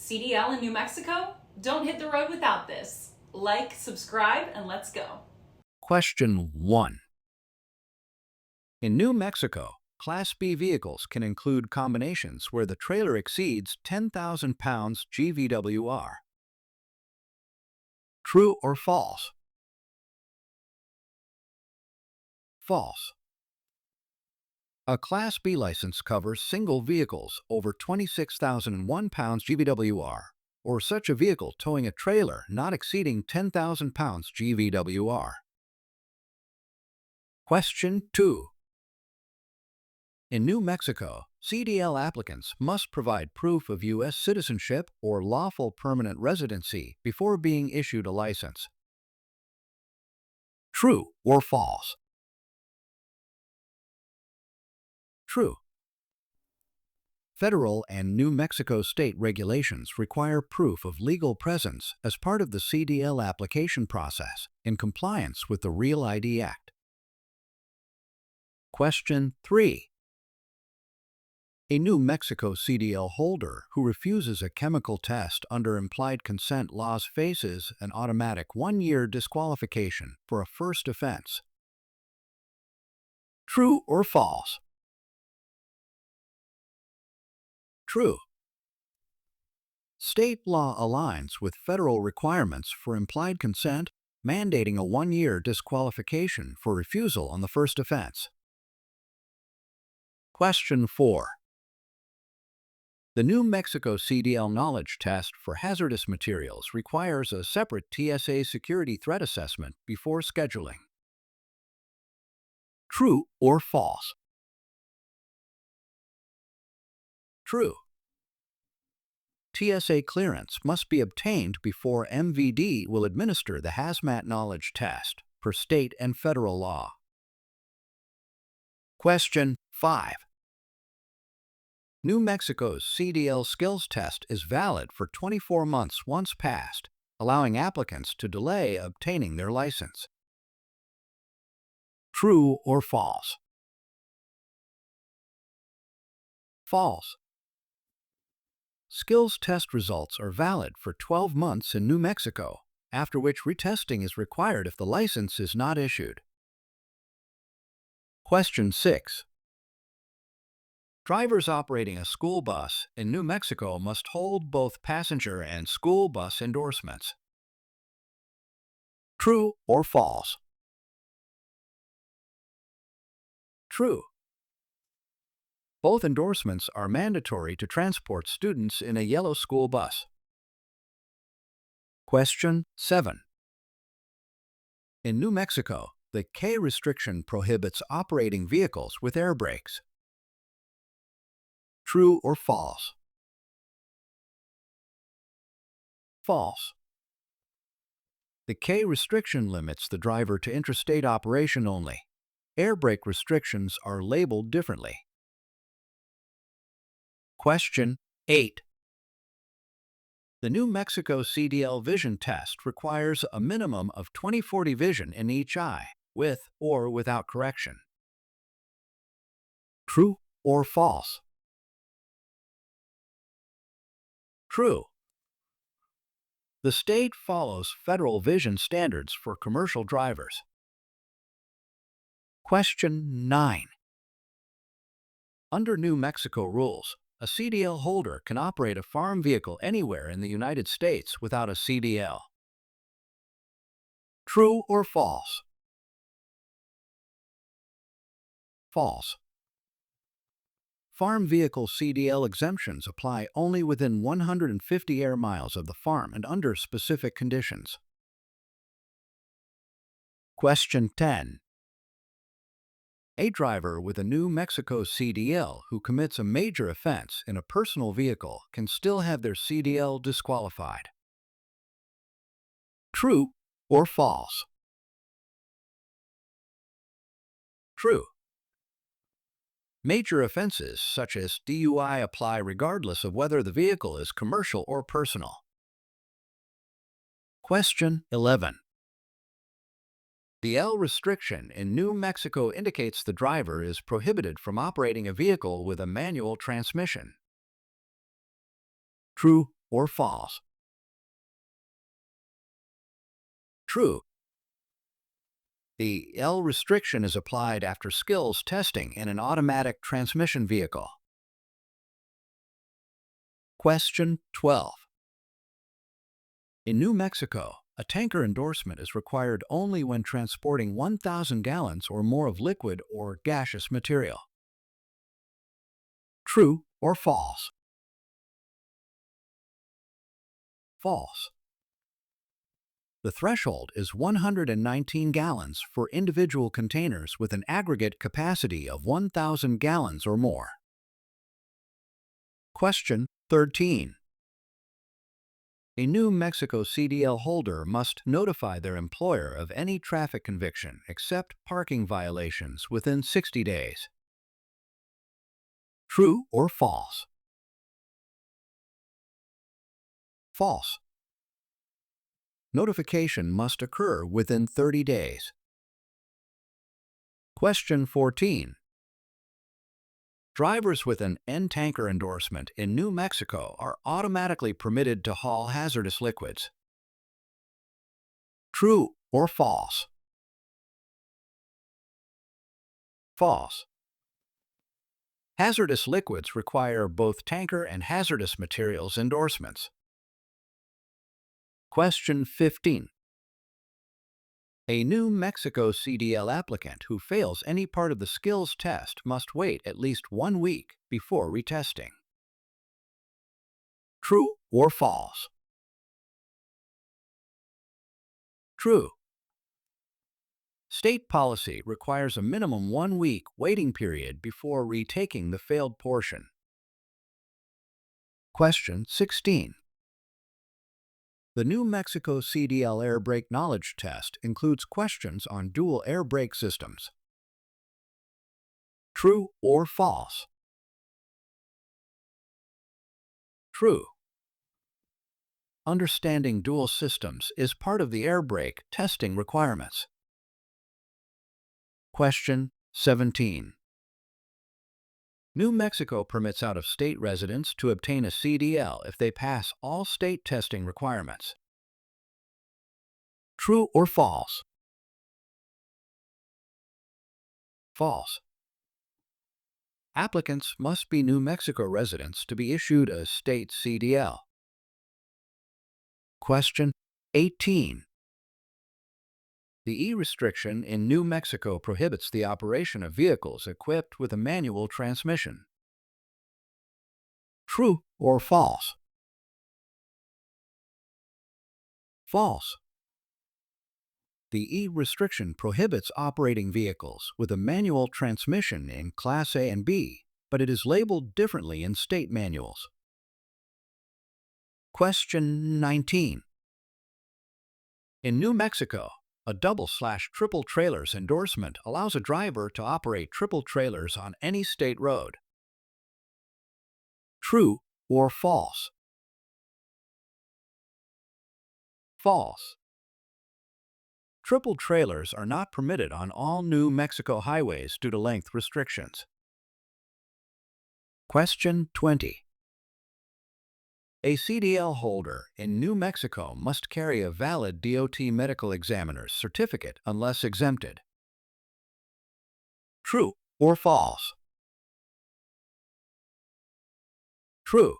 CDL in New Mexico? Don't hit the road without this. Like, subscribe, and let's go. Question 1. In New Mexico, Class B vehicles can include combinations where the trailer exceeds 10,000 pounds GVWR. True or false? False. A Class B license covers single vehicles over 26,001 pounds GVWR, or such a vehicle towing a trailer not exceeding 10,000 pounds GVWR. Question 2. In New Mexico, CDL applicants must provide proof of U.S. citizenship or lawful permanent residency before being issued a license. True or false? True. Federal and New Mexico state regulations require proof of legal presence as part of the CDL application process in compliance with the REAL ID Act. Question 3. A New Mexico CDL holder who refuses a chemical test under implied consent laws faces an automatic 1-year disqualification for a first offense. True or false? True. State law aligns with federal requirements for implied consent, mandating a 1-year disqualification for refusal on the first offense. Question 4. The New Mexico CDL knowledge test for hazardous materials requires a separate TSA security threat assessment before scheduling. True or false? True. TSA clearance must be obtained before MVD will administer the hazmat knowledge test per state and federal law. Question 5. New Mexico's CDL skills test is valid for 24 months once passed, allowing applicants to delay obtaining their license. True or false? False. Skills test results are valid for 12 months in New Mexico, after which retesting is required if the license is not issued. Question 6. Drivers operating a school bus in New Mexico must hold both passenger and school bus endorsements. True or false? True. Both endorsements are mandatory to transport students in a yellow school bus. Question 7. In New Mexico, the K restriction prohibits operating vehicles with air brakes. True or false? False. The K restriction limits the driver to interstate operation only. Air brake restrictions are labeled differently. Question 8. The New Mexico CDL vision test requires a minimum of 20/40 vision in each eye, with or without correction. True or false? True. The state follows federal vision standards for commercial drivers. Question 9. Under New Mexico rules, a CDL holder can operate a farm vehicle anywhere in the United States without a CDL. True or false? False. Farm vehicle CDL exemptions apply only within 150 air miles of the farm and under specific conditions. Question 10. A driver with a New Mexico CDL who commits a major offense in a personal vehicle can still have their CDL disqualified. True or false? True. Major offenses such as DUI apply regardless of whether the vehicle is commercial or personal. Question 11. The L restriction in New Mexico indicates the driver is prohibited from operating a vehicle with a manual transmission. True or false? True. The L restriction is applied after skills testing in an automatic transmission vehicle. Question 12. In New Mexico, a tanker endorsement is required only when transporting 1,000 gallons or more of liquid or gaseous material. True or false? False. The threshold is 119 gallons for individual containers with an aggregate capacity of 1,000 gallons or more. Question 13. A New Mexico CDL holder must notify their employer of any traffic conviction except parking violations within 60 days. True or false? False. Notification must occur within 30 days. Question 14. Drivers with an N-tanker endorsement in New Mexico are automatically permitted to haul hazardous liquids. True or false? False. Hazardous liquids require both tanker and hazardous materials endorsements. Question 15. A New Mexico CDL applicant who fails any part of the skills test must wait at least 1 week before retesting. True or false? True. State policy requires a minimum 1 week waiting period before retaking the failed portion. Question 16. The New Mexico CDL air brake knowledge test includes questions on dual air brake systems. True or false? True. Understanding dual systems is part of the air brake testing requirements. Question 17. New Mexico permits out-of-state residents to obtain a CDL if they pass all state testing requirements. True or false? False. Applicants must be New Mexico residents to be issued a state CDL. Question 18. The E restriction in New Mexico prohibits the operation of vehicles equipped with a manual transmission. True or false? False. The E restriction prohibits operating vehicles with a manual transmission in Class A and B, but it is labeled differently in state manuals. Question 19. In New Mexico, a double/triple trailers endorsement allows a driver to operate triple trailers on any state road. True or false? False. Triple trailers are not permitted on all New Mexico highways due to length restrictions. Question 20. A CDL holder in New Mexico must carry a valid DOT medical examiner's certificate unless exempted. True or false? True.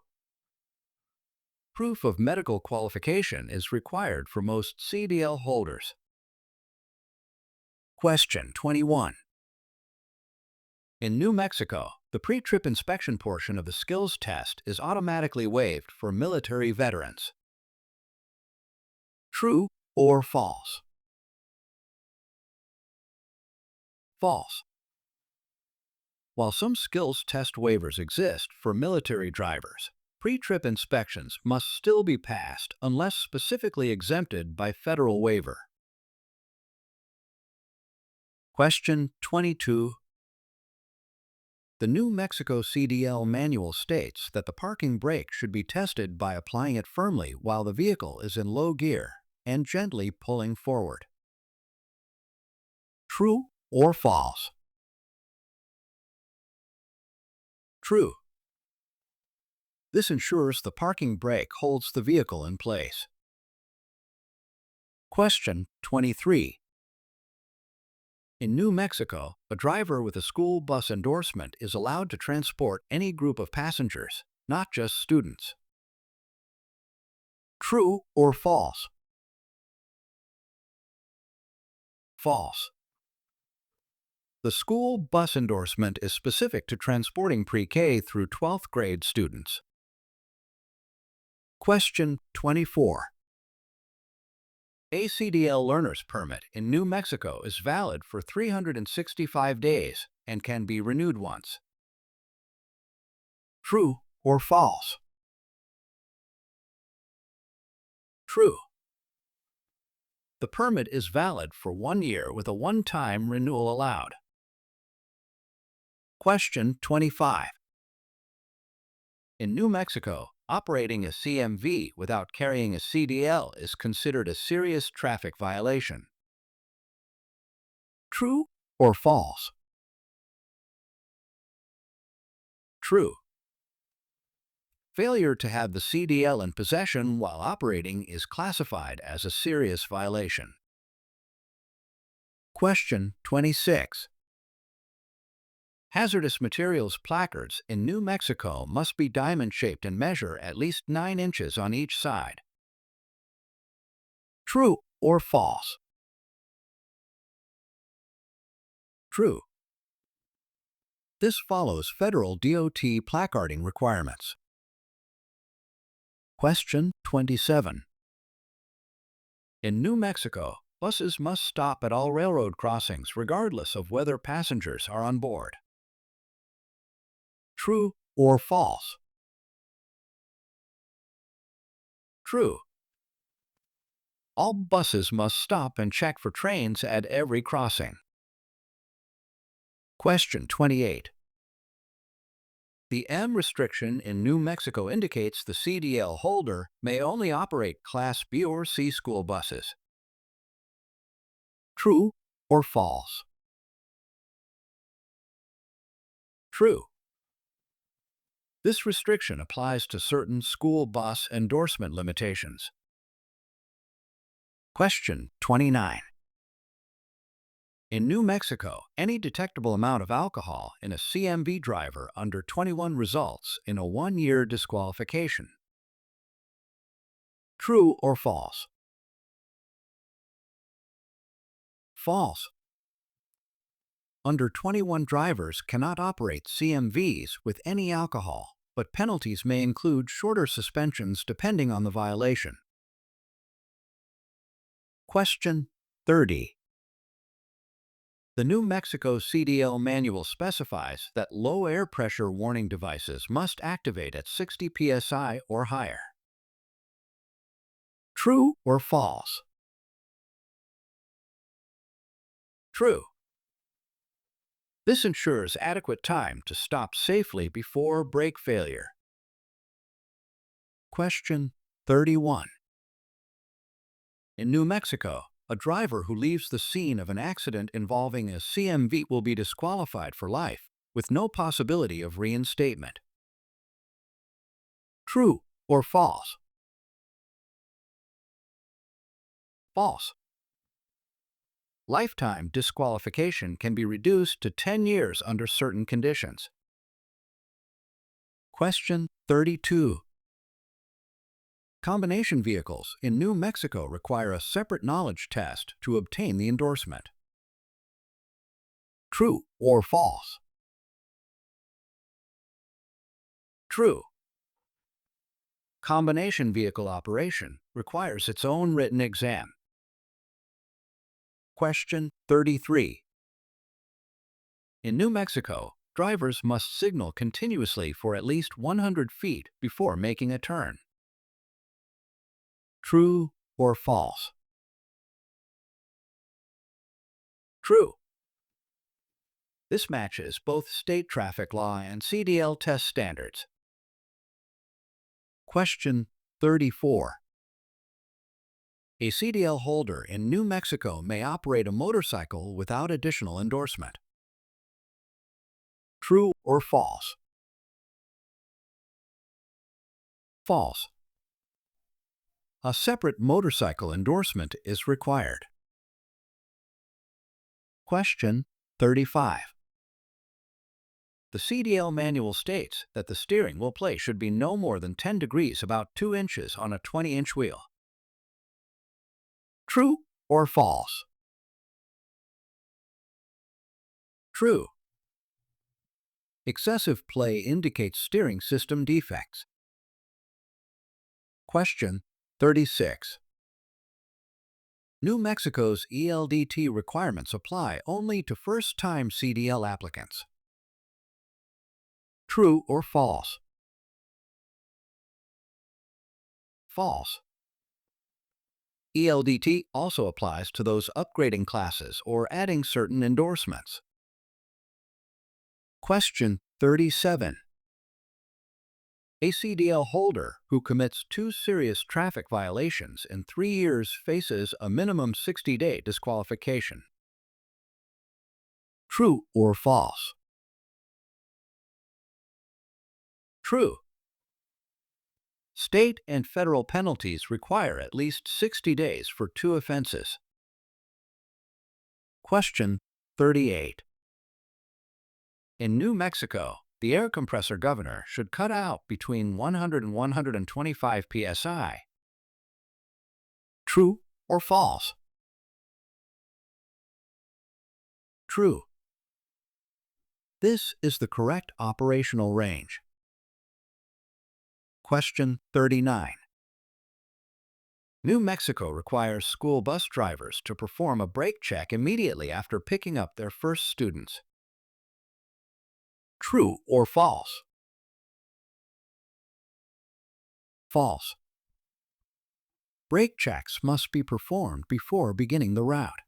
Proof of medical qualification is required for most CDL holders. Question 21. In New Mexico, the pre-trip inspection portion of the skills test is automatically waived for military veterans. True or false? False. While some skills test waivers exist for military drivers, pre-trip inspections must still be passed unless specifically exempted by federal waiver. Question 22. The New Mexico CDL Manual states that the parking brake should be tested by applying it firmly while the vehicle is in low gear and gently pulling forward. True or false? True. This ensures the parking brake holds the vehicle in place. Question 23. In New Mexico, a driver with a school bus endorsement is allowed to transport any group of passengers, not just students. True or false? False. The school bus endorsement is specific to transporting pre-K through 12th grade students. Question 24. A CDL learner's permit in New Mexico is valid for 365 days and can be renewed once. True or false? True. The permit is valid for 1 year with a one-time renewal allowed. Question 25. In New Mexico, operating a CMV without carrying a CDL is considered a serious traffic violation. True or false? True. Failure to have the CDL in possession while operating is classified as a serious violation. Question 26. Hazardous materials placards in New Mexico must be diamond-shaped and measure at least 9 inches on each side. True or false? True. This follows federal DOT placarding requirements. Question 27. In New Mexico, buses must stop at all railroad crossings regardless of whether passengers are on board. True or false? True. All buses must stop and check for trains at every crossing. Question 28. The M restriction in New Mexico indicates the CDL holder may only operate Class B or C school buses. True or false? True. This restriction applies to certain school bus endorsement limitations. Question 29. In New Mexico, any detectable amount of alcohol in a CMV driver under 21 results in a 1-year disqualification. True or false? False. Under 21 drivers cannot operate CMVs with any alcohol, but penalties may include shorter suspensions depending on the violation. Question 30. The New Mexico CDL Manual specifies that low air pressure warning devices must activate at 60 psi or higher. True or false? True. This ensures adequate time to stop safely before brake failure. Question 31. In New Mexico, a driver who leaves the scene of an accident involving a CMV will be disqualified for life, with no possibility of reinstatement. True or false? False. Lifetime disqualification can be reduced to 10 years under certain conditions. Question 32. Combination vehicles in New Mexico require a separate knowledge test to obtain the endorsement. True or false? True. Combination vehicle operation requires its own written exam. Question 33. In New Mexico, drivers must signal continuously for at least 100 feet before making a turn. True or false? True. This matches both state traffic law and CDL test standards. Question 34. A CDL holder in New Mexico may operate a motorcycle without additional endorsement. True or false? False. A separate motorcycle endorsement is required. Question 35. The CDL manual states that the steering wheel play should be no more than 10 degrees, about 2 inches, on a 20-inch wheel. True or false? True. Excessive play indicates steering system defects. Question 36. New Mexico's ELDT requirements apply only to first-time CDL applicants. True or false? False. ELDT also applies to those upgrading classes or adding certain endorsements. Question 37. A CDL holder who commits 2 serious traffic violations in 3 years faces a minimum 60-day disqualification. True or false? True. State and federal penalties require at least 60 days for 2 offenses. Question 38. In New Mexico, the air compressor governor should cut out between 100 and 125 psi. True or false? True. This is the correct operational range. Question 39. New Mexico requires school bus drivers to perform a brake check immediately after picking up their first students. True or false? False. Brake checks must be performed before beginning the route.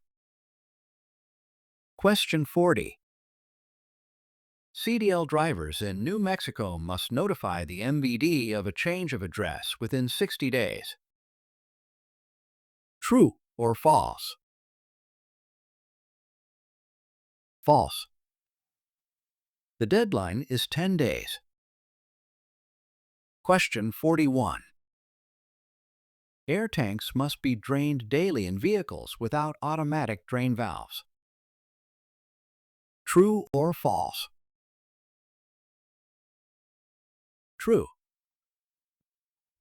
Question 40. CDL drivers in New Mexico must notify the MVD of a change of address within 60 days. True or false? False. The deadline is 10 days. Question 41. Air tanks must be drained daily in vehicles without automatic drain valves. True or false? True.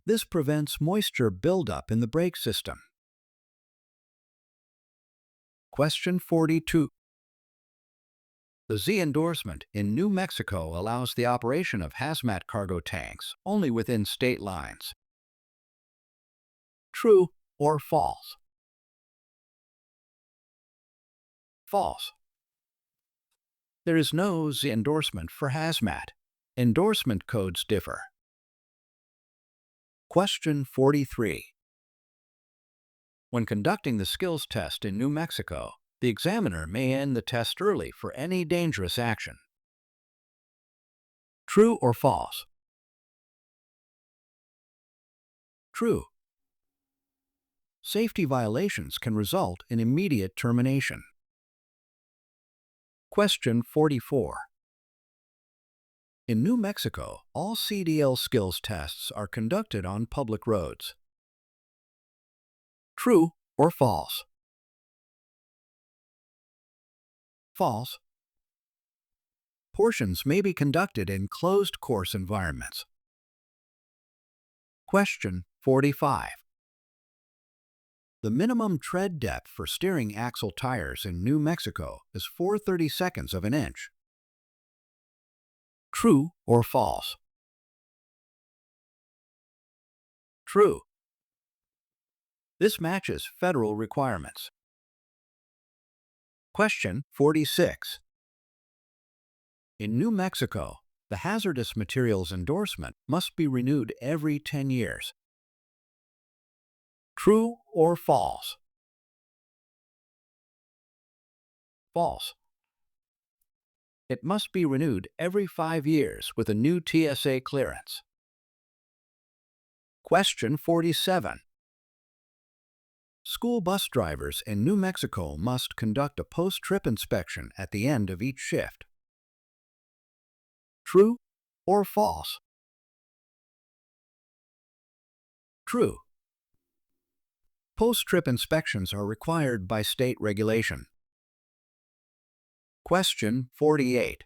This prevents moisture buildup in the brake system. Question 42. The Z endorsement in New Mexico allows the operation of hazmat cargo tanks only within state lines. True or false? False. There is no Z endorsement for hazmat. Endorsement codes differ. Question 43. When conducting the skills test in New Mexico, the examiner may end the test early for any dangerous action. True or false? True. Safety violations can result in immediate termination. Question 44. In New Mexico, all CDL skills tests are conducted on public roads. True or false? False. Portions may be conducted in closed course environments. Question 45. The minimum tread depth for steering axle tires in New Mexico is 4/32 of an inch. True or false? True. This matches federal requirements. Question 46. In New Mexico, the hazardous materials endorsement must be renewed every 10 years. True or false? False. It must be renewed every 5 years with a new TSA clearance. Question 47. School bus drivers in New Mexico must conduct a post-trip inspection at the end of each shift. True or false? True. Post-trip inspections are required by state regulation. Question 48.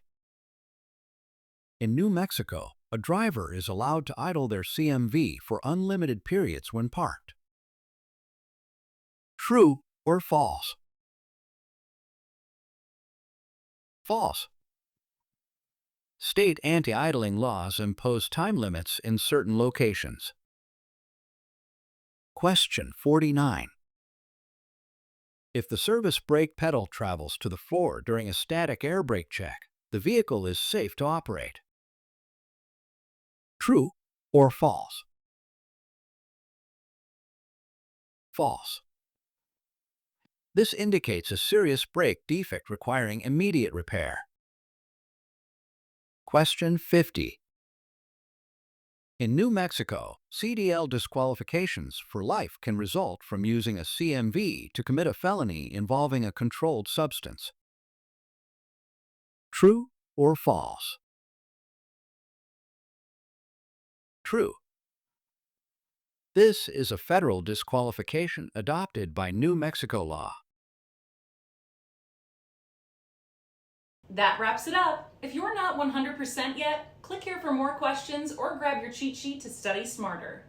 In New Mexico, a driver is allowed to idle their CMV for unlimited periods when parked. True or false? False. State anti-idling laws impose time limits in certain locations. Question 49. If the service brake pedal travels to the floor during a static air brake check, the vehicle is safe to operate. True or false? False. This indicates a serious brake defect requiring immediate repair. Question 50. In New Mexico, CDL disqualifications for life can result from using a CMV to commit a felony involving a controlled substance. True or false? True. This is a federal disqualification adopted by New Mexico law. That wraps it up. If you're not 100% yet, click here for more questions or grab your cheat sheet to study smarter.